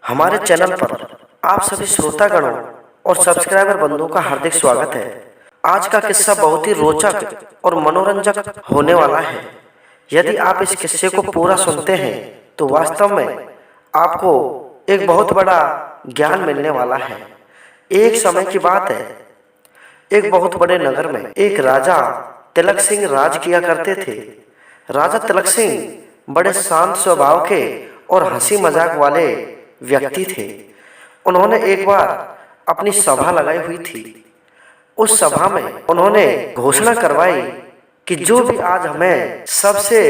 हमारे चैनल पर आप सभी श्रोतागणों और सब्सक्राइबर बंधुओं का हार्दिक स्वागत है। आज का किस्सा बहुत ही रोचक और मनोरंजक होने वाला है। यदि आप इस किस्से को पूरा सुनते हैं तो वास्तव में आपको एक बहुत बड़ा ज्ञान मिलने वाला है। एक समय की बात है, एक बहुत बड़े नगर में एक राजा तिलक सिंह राज किया करते थे। राजा तिलक सिंह बड़े शांत स्वभाव के और हंसी मजाक वाले व्यक्ति थे। उन्होंने एक बार अपनी सभा लगाई हुई थी। उस सभा में उन्होंने घोषणा करवाई कि जो भी आज हमें सबसे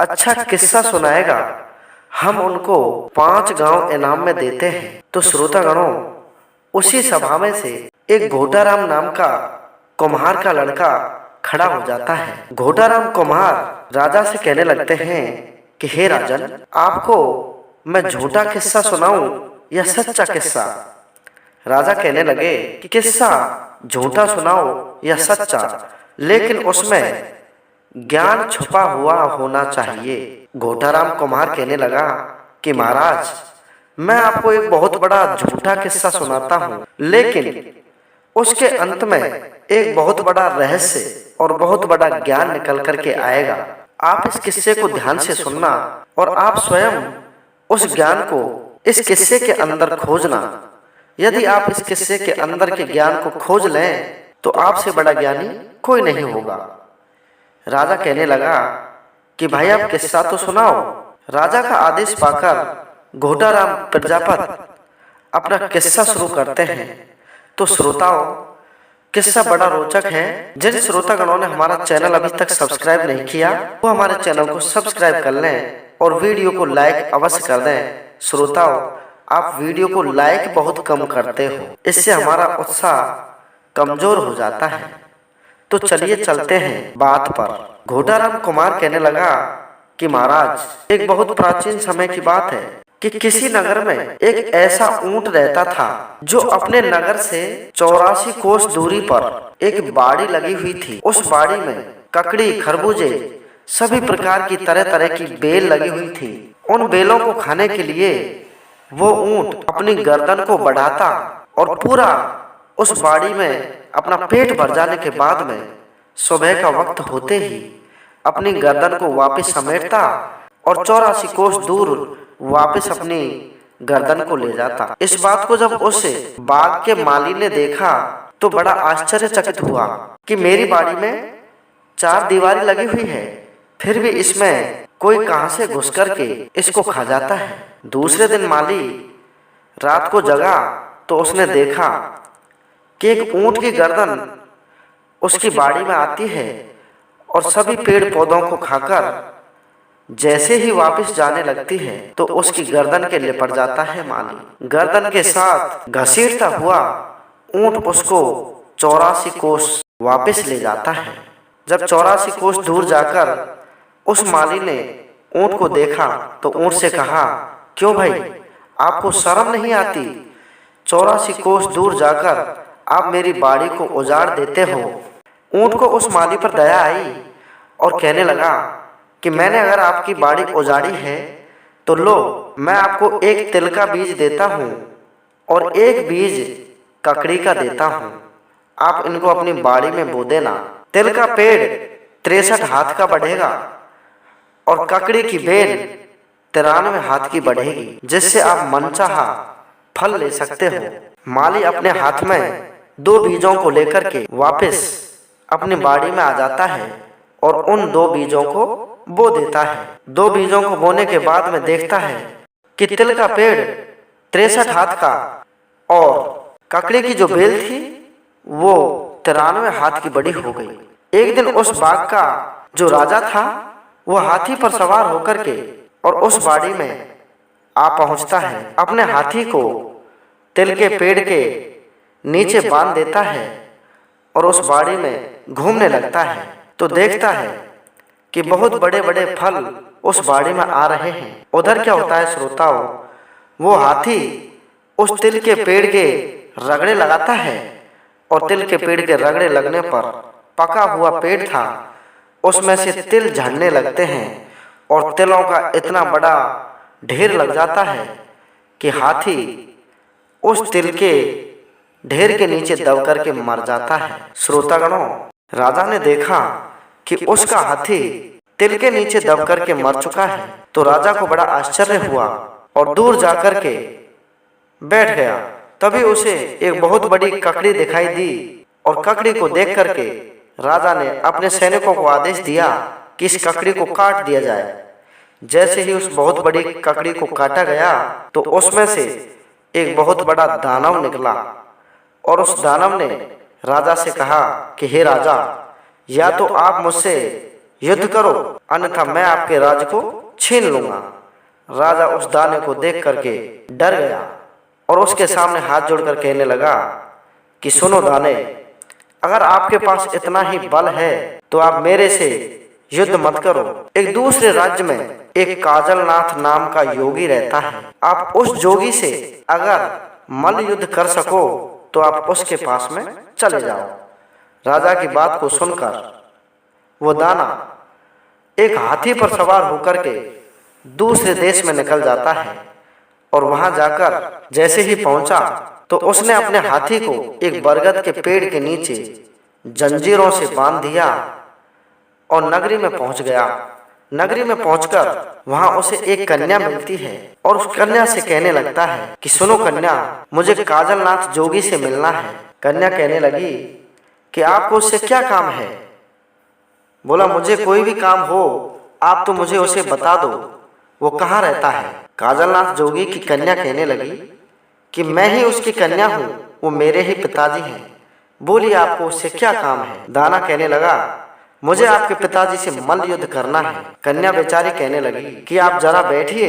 अच्छा किस्सा सुनाएगा, हम उनको 5 गांव इनाम में देते हैं। तो श्रोतागणों, उसी सभा में से एक घोटाराम नाम का कुम्हार का लड़का खड़ा हो जाता है। घोटाराम कुम्हार राजा से कहने लगते हैं कि हे राजन, आपको मैं झूठा किस्सा सुनाऊं या सच्चा किस्सा? राजा कहने लगे कि किस्सा झूठा सुनाओ या सच्चा, लेकिन उसमें ज्ञान छुपा हुआ होना चाहिए। घोटाराम कुम्हार कहने लगा कि महाराज, मैं आपको एक बहुत बड़ा झूठा किस्सा सुनाता हूँ, लेकिन उसके अंत में एक बहुत बड़ा रहस्य और बहुत बड़ा ज्ञान निकल करके आएगा। आप इस किस्से को ध्यान से सुनना और आप स्वयं उस ज्ञान को इस किस्से के अंदर खोजना। यदि आप इस किस्से के अंदर के ज्ञान को खोज लें तो आपसे बड़ा ज्ञानी कोई नहीं होगा। राजा कहने लगा कि भाई आप किस्सा तो सुनाओ। राजा का आदेश पाकर घोटाराम प्रजापति अपना किस्सा शुरू करते हैं। तो श्रोताओं, किस्सा बड़ा रोचक है। जिन श्रोतागणों ने हमारा चैनल अभी तक सब्सक्राइब नहीं किया, वो हमारे चैनल को सब्सक्राइब कर लें और वीडियो को लाइक अवश्य कर दें। श्रोताओं, आप वीडियो को लाइक बहुत कम करते हो, इससे हमारा उत्साह कमजोर हो जाता है। तो चलिए चलते हैं बात पर। घोटाराम कुम्हार कहने लगा कि महाराज, एक बहुत प्राचीन समय की बात है कि किसी नगर में एक ऐसा ऊंट रहता था जो अपने नगर से 84 कोस दूरी पर एक बाड़ी लगी हुई थी। उस बाड़ी में ककड़ी, खरबूजे, सभी प्रकार की तरह तरह की बेल लगी हुई थी। उन बेलों को खाने के लिए वो ऊंट अपनी गर्दन को बढ़ाता और पूरा उस बाड़ी में अपना पेट भर जाने के बाद में सुबह का वक्त होते ही अपनी गर्दन को वापस समेटता और 84 कोस दूर वापस अपनी गर्दन को ले जाता। इस बात को जब उस बाग के माली ने देखा तो बड़ा आश्चर्यचकित हुआ कि मेरी बाड़ी में 4 दीवारें लगी हुई है, फिर भी इसमें कोई कहां से घुस करके इसको खा जाता है। दूसरे दिन माली रात को जगा तो उसने देखा कि एक ऊंट की गर्दन उसकी बाड़ी में आती है और सभी पेड़ पौधों को खाकर जैसे ही वापस जाने लगती है तो उसकी गर्दन के लिपट जाता है माली। गर्दन के साथ घसीटता हुआ ऊंट उसको 84 कोस वापस ले जाता है। जब 84 कोस दूर जाकर उस माली ने ऊंट को देखा तो ऊंट से कहा, क्यों भाई, आपको शर्म नहीं आती? 84 कोस दूर जाकर आप मेरी बाड़ी को उजाड़ देते हो। ऊंट को उस माली पर दया आई और कहने लगा कि मैंने अगर आपकी बाड़ी उजाड़ी है तो लो, मैं आपको एक तिल का बीज देता हूँ और एक बीज ककड़ी का देता हूँ। आप इनको अपनी बाड़ी में बो देना। तिल का पेड़ 63 हाथ का बढ़ेगा और ककड़ी की बेल 93 हाथ की बढ़ेगी, जिससे आप मनचाहा फल ले सकते हो। माली अपने हाथ में 2 बीजों को लेकर के वापस अपनी बाड़ी में आ जाता है और उन 2 बीजों को बो देता है। 2 बीजों को बोने के बाद में देखता है कि तिल का पेड़ 63 हाथ का और ककड़ी की जो बेल थी वो 93 हाथ की बड़ी हो गई। एक दिन उस बाग का जो राजा था वो हाथी पर सवार होकर के और उस बाड़ी में आ पहुंचता है। अपने हाथी को तिल के पेड़ के नीचे बांध देता है और उस बाड़ी में घूमने लगता है। तो देखता है कि बहुत बड़े बड़े फल उस बाड़ी में आ रहे हैं। उधर क्या होता है श्रोताओं, वो हाथी उस तिल के पेड़ के रगड़े लगाता है और तिल के पेड़ के रगड़े लगने पर पका हुआ पेड़ था, उसमें से तिल झड़ने लगते हैं और तिलों का इतना बड़ा ढेर लग जाता है कि हाथी उस तिल के ढेर के नीचे दब करके मर जाता है। श्रोतागणों, राजा ने देखा कि उसका हाथी तिल के नीचे दब करके मर चुका है, तो राजा को बड़ा आश्चर्य हुआ और दूर जाकर के बैठ गया। तभी उसे एक बहुत बड़ी ककड़ी दिखाई दी और ककड़ी को देख करके राजा ने अपने सैनिकों को आदेश दिया कि इस ककड़ी को काट दिया जाए। जैसे ही उस बहुत बड़ी ककड़ी को काटा गया तो उसमें से एक बहुत बड़ा दानव निकला और उस दानव ने राजा से कहा कि हे राजा, या तो आप मुझसे युद्ध करो, अन्यथा मैं आपके राज्य को छीन लूंगा। राजा उस दाने को देख करके डर गया और उसके सामने हाथ जोड़कर कहने लगा कि सुनो दाने, अगर आपके पास इतना ही बल है तो आप मेरे से युद्ध मत करो। एक दूसरे राज्य में एक काजलनाथ नाम का योगी रहता है, आप उस जोगी से अगर मल्ल युद्ध कर सको तो आप उसके पास में चले जाओ। राजा की बात को सुनकर वो दाना एक हाथी पर सवार होकर के दूसरे देश में निकल जाता है और वहां जाकर जैसे ही पहुंचा तो उसने अपने हाथी को एक बरगद के पेड़ के नीचे जंजीरों से बांध दिया और नगरी में पहुंच गया। नगरी में पहुंचकर वहां उसे एक कन्या मिलती है और उस कन्या से कहने लगता है कि सुनो कन्या, मुझे काजलनाथ जोगी से मिलना है। कन्या कहने लगी कि आपको उससे क्या काम है? बोला, मुझे कोई भी काम हो आप तो मुझे उसे बता दो, वो कहाँ रहता है। काजलनाथ जोगी की कन्या कहने लगी कि मैं ही उसकी कन्या हूँ, वो मेरे ही पिताजी हैं। बोली, आपको उससे क्या काम है? दाना कहने लगा, मुझे आपके पिताजी से मल्ल युद्ध करना है। कन्या बेचारी कहने लगी कि आप जरा बैठिए,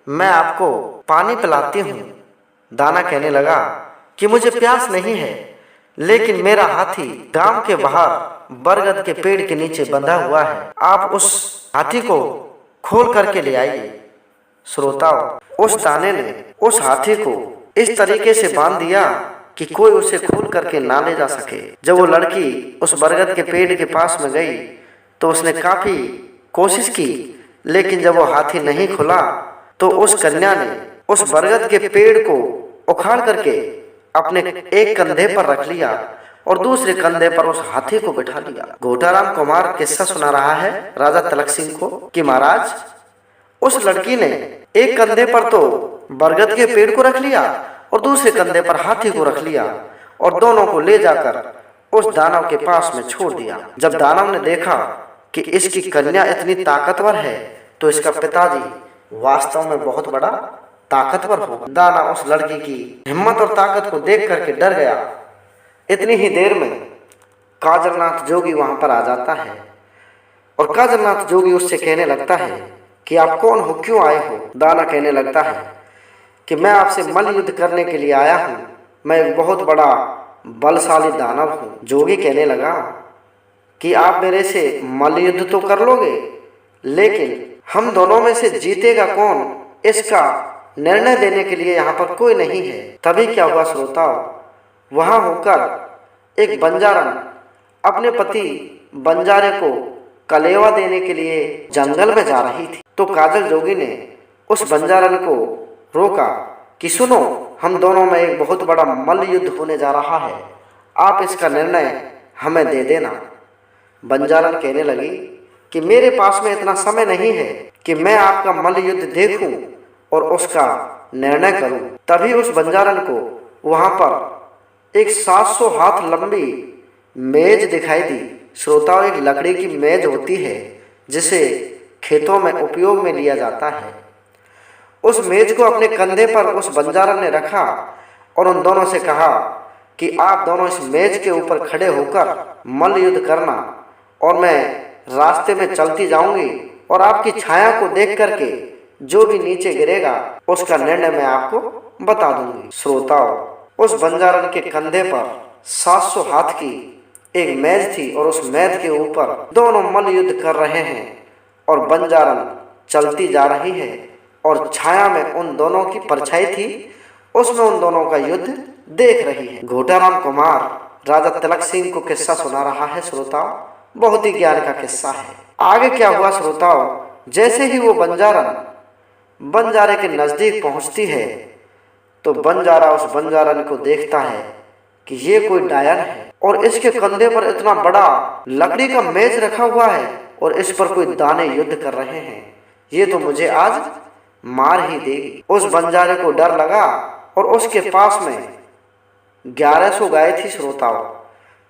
मैं आपको पानी पिलाती हूँ। दाना कहने लगा कि मुझे प्यास नहीं है, लेकिन मेरा हाथी गांव के बाहर बरगद के पेड़ के नीचे बंधा हुआ है, आप उस हाथी को खोल करके ले आइए। श्रोताओं, उस दाने ने उस हाथी को इस तरीके से बांध दिया कि कोई उसे खोल करके ना ले जा सके। जब वो लड़की उस बरगद के पेड़ के पास में गई तो उसने काफी कोशिश की, लेकिन जब वो हाथी नहीं खुला तो उस कन्या ने उस बरगद के पेड़ को उखाड़ करके अपने एक कंधे पर रख लिया और दूसरे कंधे पर उस हाथी को बिठा लिया। घोटाराम कुमार किस्सा सुना रहा है राजा तिलक सिंह को कि महाराज, उस लड़की ने एक कंधे पर तो बरगद के पेड़ को रख लिया और दूसरे कंधे पर हाथी को रख लिया और दोनों को ले जाकर उस दानव के पास में छोड़ दिया। जब दानव ने देखा कि इसकी कन्या इतनी ताकतवर है तो इसका पिताजी वास्तव में बहुत बड़ा ताकतवर होगा। दाना उस लड़की की हिम्मत और ताकत को देख करके डर गया। इतनी ही देर में काजलनाथ जोगी वहां पर आ जाता है और काजलनाथ जोगी उससे कहने लगता है कि आप कौन हो, क्यों आए हो? दाना कहने लगता है कि मैं आपसे मल्ल युद्ध करने के लिए आया हूँ, मैं एक बहुत बड़ा बलशाली दानव हूँ। जोगी कहने लगा कि आप मेरे से मल्ल युद्ध तो कर लोगे, लेकिन हम दोनों में से जीतेगा कौन, इसका निर्णय देने के लिए यहाँ पर कोई नहीं है। तभी क्या हुआ श्रोताओं, वहां होकर एक बंजारन अपने पति बंजारे को कलेवा देने के लिए जंगल में जा रही थी। तो काजल जोगी ने उस बंजारन को रोका कि सुनो, हम दोनों में एक बहुत बड़ा मल्ल युद्ध होने जा रहा है, आप इसका निर्णय हमें दे देना। बंजारन कहने लगी कि मेरे पास में इतना समय नहीं है कि मैं आपका मल्ल युद्ध देखूं और उसका निर्णय करूं। तभी उस बंजारन को वहां पर एक 700 हाथ लंबी मेज दिखाई दी। श्रोताओं, एक लकड़ी की मेज होती है जिसे खेतों में उपयोग में लिया जाता है। उस मेज को अपने कंधे पर उस बंजारन ने रखा और उन दोनों से कहा कि आप दोनों इस मेज के ऊपर खड़े होकर मल्ल युद्ध करना और मैं रास्ते में चलती जाऊंगी और आपकी छाया को देख करके जो भी नीचे गिरेगा उसका निर्णय मैं आपको बता दूंगी। श्रोताओं, उस बंजारन के कंधे पर 700 हाथ की एक मेज थी और उस मेज के ऊपर दोनों मल्ल युद्ध कर रहे हैं और बंजारन चलती जा रही है और छाया में उन दोनों की परछाई थी, उसमें उन दोनों का युद्ध देख रही है। घोटाराम कुमार राजा तिलक सिंह को किस्सा सुना रहा है। श्रोताओं, बहुत ही ज्ञान का किस्सा है। आगे क्या हुआ श्रोताओं, जैसे ही वो बंजारे के नजदीक पहुंचती है तो बंजारा उस बंजारन को देखता है कि ये कोई डायन है और इसके कंधे पर इतना बड़ा लकड़ी का मेज रखा हुआ है और इस पर कोई दाने युद्ध कर रहे हैं। ये तो मुझे आज मार ही देगी। उस बंजारे को डर लगा और उसके पास में 1100 गाय थी। श्रोताओं,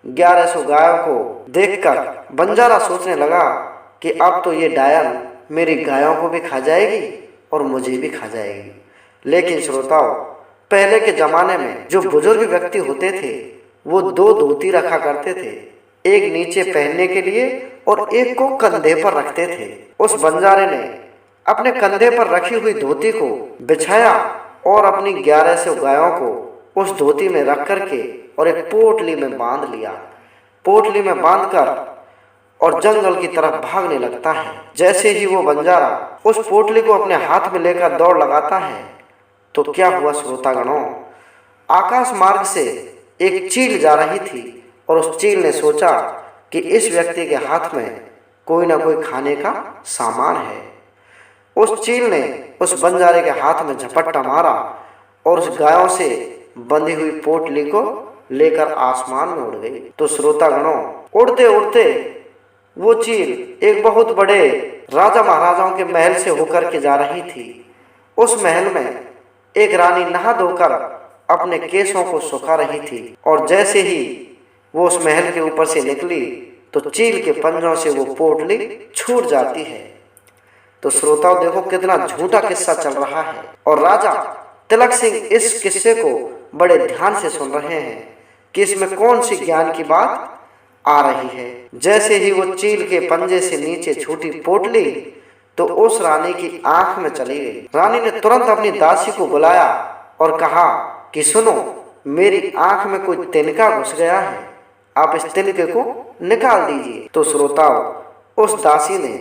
1100 गायों को देखकर बंजारा सोचने लगा कि अब तो ये डायन मेरी गायों को भी खा जाएगी और मुझे भी खा जाएगी। लेकिन श्रोताओं, पहले के जमाने में जो बुजुर्ग व्यक्ति होते थे वो 2 धोती रखा करते थे, एक नीचे पहनने के लिए और एक को कंधे पर रखते थे। उस बंजारे ने अपने कंधे पर रखी हुई धोती को बिछाया और अपनी 1100 गायों को उस धोती में रख करके और एक पोटली में बांध लिया। पोटली में बांधकर और जंगल की तरफ भागने लगता है। जैसे ही वो बंजारा उस पोटली को अपने हाथ में लेकर दौड़ लगाता है तो क्या हुआ श्रोतागणों, आकाश मार्ग से एक चील जा रही थी और उस चील ने सोचा कि इस व्यक्ति के हाथ में कोई ना कोई खाने का सामान है। उस चील ने उस बंजारे के हाथ में झपट्टा मारा और उस गायों से बंधी हुई पोटली को लेकर आसमान में उड़ गई। तो श्रोतागणों, उड़ते उड़ते वो चील एक बहुत बड़े राजा महाराजाओं के महल से होकर के जा रही थी। उस महल में एक रानी नहा धोकर अपने केशों को सुखा रही थी और जैसे ही वो उस महल के ऊपर से निकली तो चील के पंजों से वो पोटली छूट जाती है। तो श्रोताओं देखो कितना झूठा किस्सा चल रहा है और राजा तिलक सिंह इस किस्से को बड़े ध्यान से सुन रहे हैं कि इसमें कौन सी ज्ञान की बात आ रही है। जैसे ही वो चील के पंजे से नीचे छूटी पोटली तो उस रानी की आंख में चली गई। रानी ने तुरंत अपनी दासी को बुलाया और कहा कि सुनो, मेरी आंख में कोई तिनका घुस गया है, आप इस तिनके को निकाल दीजिए। तो श्रोताओं, उस दासी ने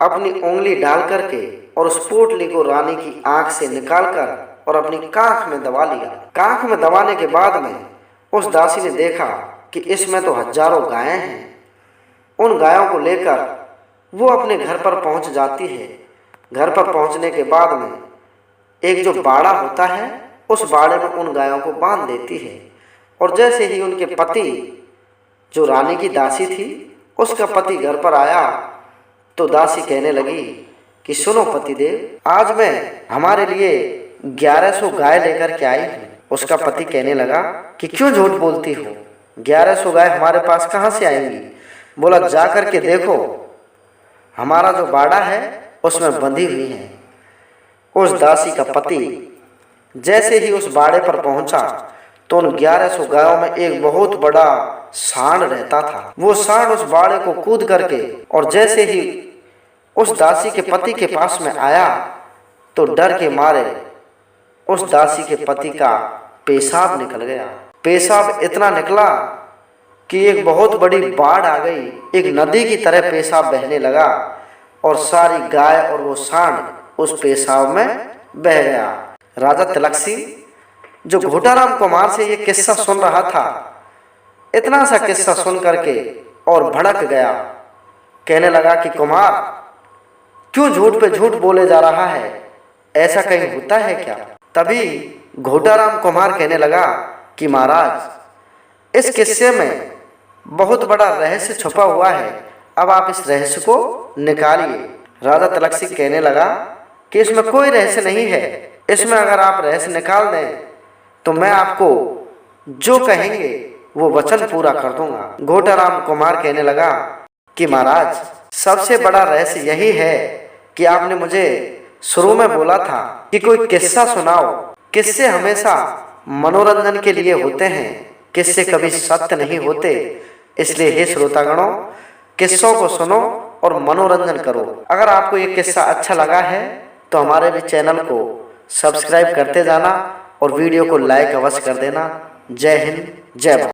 अपनी उंगली डाल करके और उस पोटली को रानी की आंख से निकालकर और अपनी कांख में दबा लिया। कांख में दबाने के बाद में उस दासी ने देखा कि इसमें तो हजारों गायें हैं। उन गायों को लेकर वो अपने घर पर पहुंच जाती है। घर पर पहुंचने के बाद में एक जो बाड़ा होता है उस बाड़े में उन गायों को बांध देती है और जैसे ही उनके पति, जो रानी की दासी थी, उसका पति घर पर आया तो दासी कहने लगी कि सुनो पतिदेव, आज मैं हमारे लिए 1100 गाय लेकर के आई हूँ। उसका पति कहने लगा कि क्यों झूठ बोलती हो, 1100 गाय हमारे पास कहाँ से आएंगी? बोला जा कर के देखो, हमारा जो बाड़ा है उसमें बंधी हुई है। उस दासी का पति जैसे ही उस बाड़े पर पहुंचा तो उन 1100 गायों में एक बहुत बड़ा सांड रहता था। वो सांड उस बाड़े को कूद करके और जैसे ही उस दासी के पति के पास में आया तो डर के मारे उस दासी के पति का पेशाब निकल गया। पेशाब इतना निकला कि एक बहुत बड़ी बाढ़ आ गई, एक नदी की तरह पेशाब बहने लगा और सारी गाय और वो सांड उस पेशाब में बह गया। राजा तिलक सिंह जो घोटाराम कुमार से ये किस्सा सुन रहा था, इतना सा किस्सा सुन करके और भड़क गया। कहने लगा कि कुमार, क्यों झूठ पे झूठ बोले जा रहा है, ऐसा कहीं होता है क्या? तभी घोटाराम कुमार कहने लगा कि महाराज, इस किस्से में बहुत बड़ा रहस्य छुपा हुआ है, अब आप इस रहस्य को निकालिए। राजा तिलक सिंह कहने लगा कि इसमें कोई रहस्य नहीं है, इसमें अगर आप रहस्य निकाल दें तो मैं आपको जो कहेंगे वो वचन पूरा कर दूंगा। घोटाराम कुमार कहने लगा कि महाराज, सबसे बड़ा रहस्य यही है कि आपने मुझे शुरू में बोला था कि कोई किस्सा सुनाओ। किस्से हमेशा मनोरंजन के लिए होते हैं, किस्से कभी सत्य नहीं होते। इसलिए हे श्रोतागणों, किस्सों को सुनो और मनोरंजन करो। अगर आपको ये किस्सा अच्छा लगा है तो हमारे भी चैनल को सब्सक्राइब करते जाना और वीडियो को लाइक अवश्य कर देना। जय हिंद, जय भारत।